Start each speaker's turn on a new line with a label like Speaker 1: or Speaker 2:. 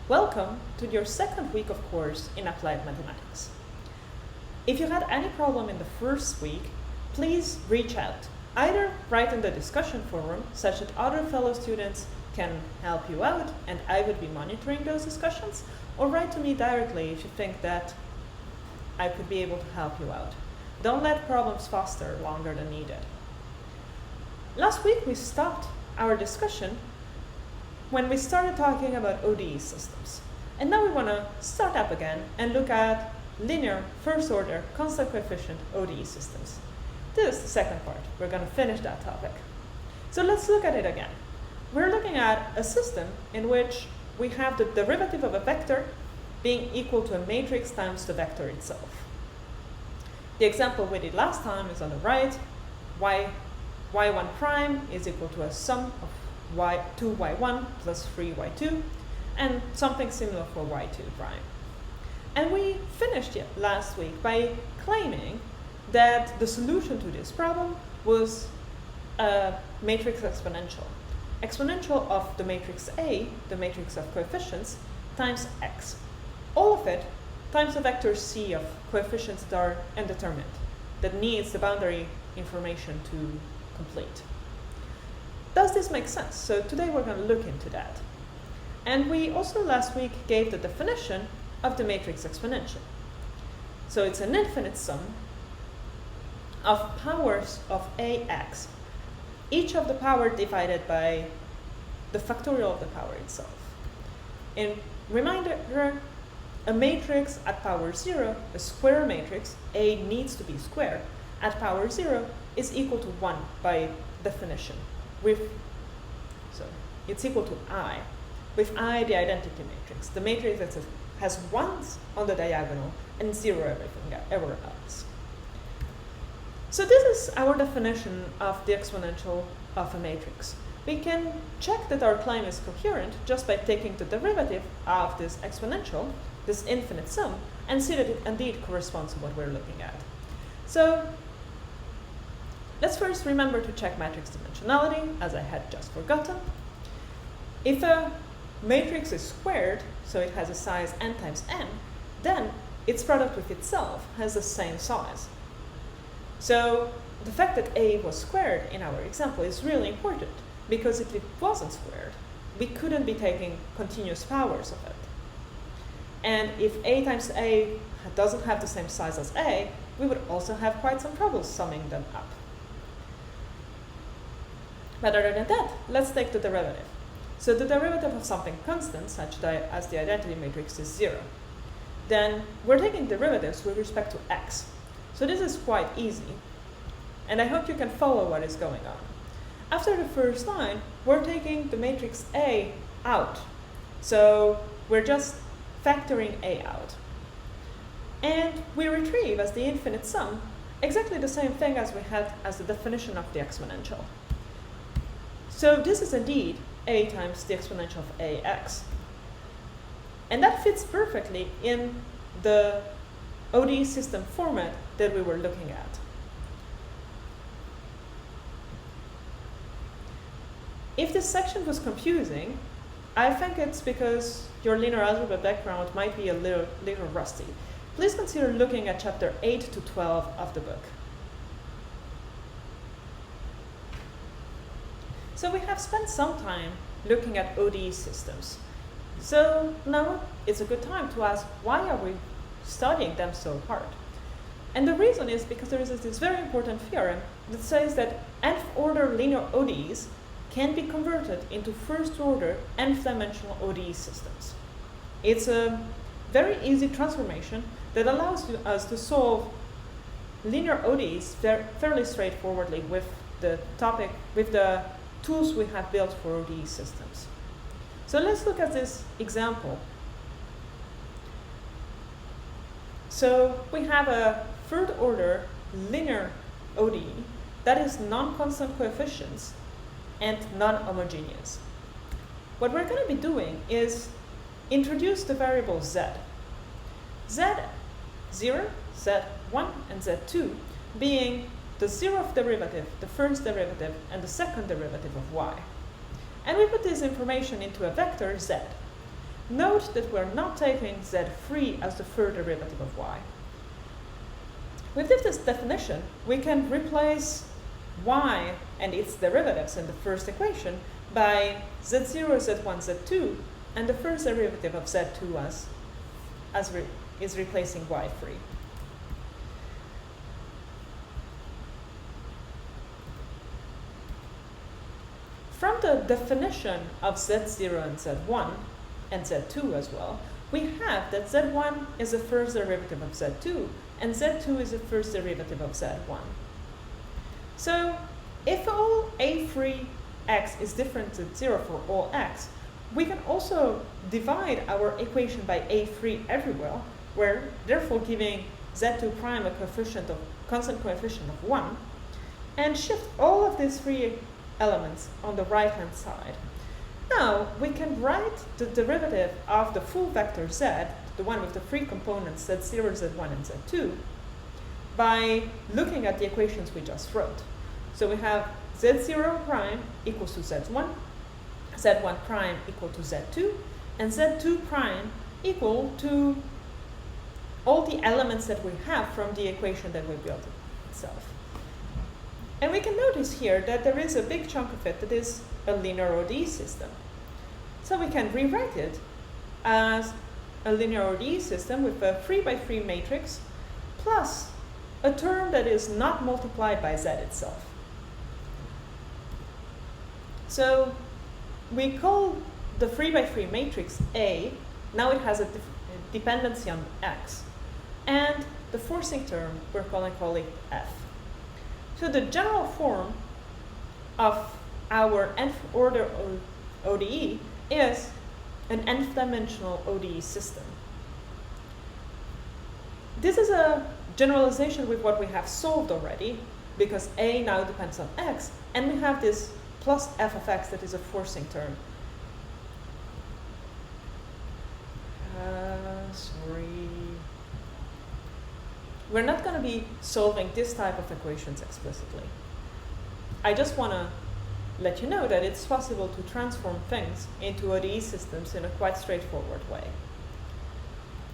Speaker 1: Welcome to your second week of course in Applied Mathematics. If you had any problem in the first week, please reach out. Either write in the discussion forum such that other fellow students can help you out and I would be monitoring those discussions, or write to me directly if you think that I could be able to help you out. Don't let problems fester longer than needed. Last week we stopped our discussion when we started talking about ODE systems. And now we want to start up again and look at linear first order constant coefficient ODE systems. This is the second part. We're going to finish that topic. So let's look at it again. We're looking at a system in which we have the derivative of a vector being equal to a matrix times the vector itself. The example we did last time is on the right. y1 prime is equal to a sum of 2y1 plus 3y2, and something similar for y2 prime. And we finished it last week by claiming that the solution to this problem was a matrix exponential. Exponential of the matrix A, the matrix of coefficients, times x. All of it times the vector C of coefficients that are indeterminate, that needs the boundary information to complete. Does this make sense? So today we're going to look into that. And we also last week gave the definition of the matrix exponential. So it's an infinite sum of powers of ax, each of the power divided by the factorial of the power itself. In reminder, a matrix at power 0, a square matrix, A needs to be square, at power 0 is equal to 1 by definition. So it's equal to I, with I the identity matrix, the matrix that has 1s on the diagonal and 0 everything else. So this is our definition of the exponential of a matrix. We can check that our claim is coherent just by taking the derivative of this exponential, this infinite sum, and see that it indeed corresponds to what we're looking at. So let's first remember to check matrix dimensionality, as I had just forgotten. If a matrix is squared, so it has a size n times n, then its product with itself has the same size. So the fact that A was squared in our example is really important, because if it wasn't squared, we couldn't be taking continuous powers of it. And if A times A doesn't have the same size as A, we would also have quite some trouble summing them up. But other than that, let's take the derivative. So the derivative of something constant, such that as the identity matrix is 0. Then we're taking derivatives with respect to x. So this is quite easy, and I hope you can follow what is going on. After the first line, we're taking the matrix A out. So we're just factoring A out. And we retrieve as the infinite sum exactly the same thing as we had as the definition of the exponential. So this is indeed A times the exponential of ax. And that fits perfectly in the ODE system format that we were looking at. If this section was confusing, I think it's because your linear algebra background might be a little rusty. Please consider looking at chapter 8 to 12 of the book. So we have spent some time looking at ODE systems. So now it's a good time to ask, why are we studying them so hard? And the reason is because there is this very important theorem that says that nth order linear ODEs can be converted into first order nth dimensional ODE systems. It's a very easy transformation that allows us to solve linear ODEs fairly straightforwardly with the tools we have built for ODE systems. So let's look at this example. So we have a third order linear ODE that is non-constant coefficients and non-homogeneous. What we're going to be doing is introduce the variable z. Z0, z1, and z2 being the zeroth derivative, the first derivative, and the second derivative of y. And we put this information into a vector z. Note that we're not taking z3 as the third derivative of y. With this definition, we can replace y and its derivatives in the first equation by z0, z1, z2, and the first derivative of z2 is replacing y3. From the definition of z0 and z1, and z2 as well, we have that z1 is the first derivative of z2, and z2 is the first derivative of z1. So if all a3x is different to 0 for all x, we can also divide our equation by a3 everywhere, where therefore giving z2 prime a constant coefficient of 1, and shift all of these three elements on the right-hand side. Now we can write the derivative of the full vector z, the one with the three components z0, z1, and z2, by looking at the equations we just wrote. So we have z0 prime equals to z1, z1 prime equal to z2, and z2 prime equal to all the elements that we have from the equation that we built itself. And we can notice here that there is a big chunk of it that is a linear ODE system. So we can rewrite it as a linear ODE system with a 3x3 matrix plus a term that is not multiplied by z itself. So we call the 3x3 matrix A. Now it has a dependency on x. And the forcing term we're calling it f. So the general form of our nth order ODE is an nth dimensional ODE system. This is a generalization with what we have solved already, because A now depends on x, and we have this plus f of x that is a forcing term. Sorry. We're not going to be solving this type of equations explicitly. I just want to let you know that it's possible to transform things into ODE systems in a quite straightforward way.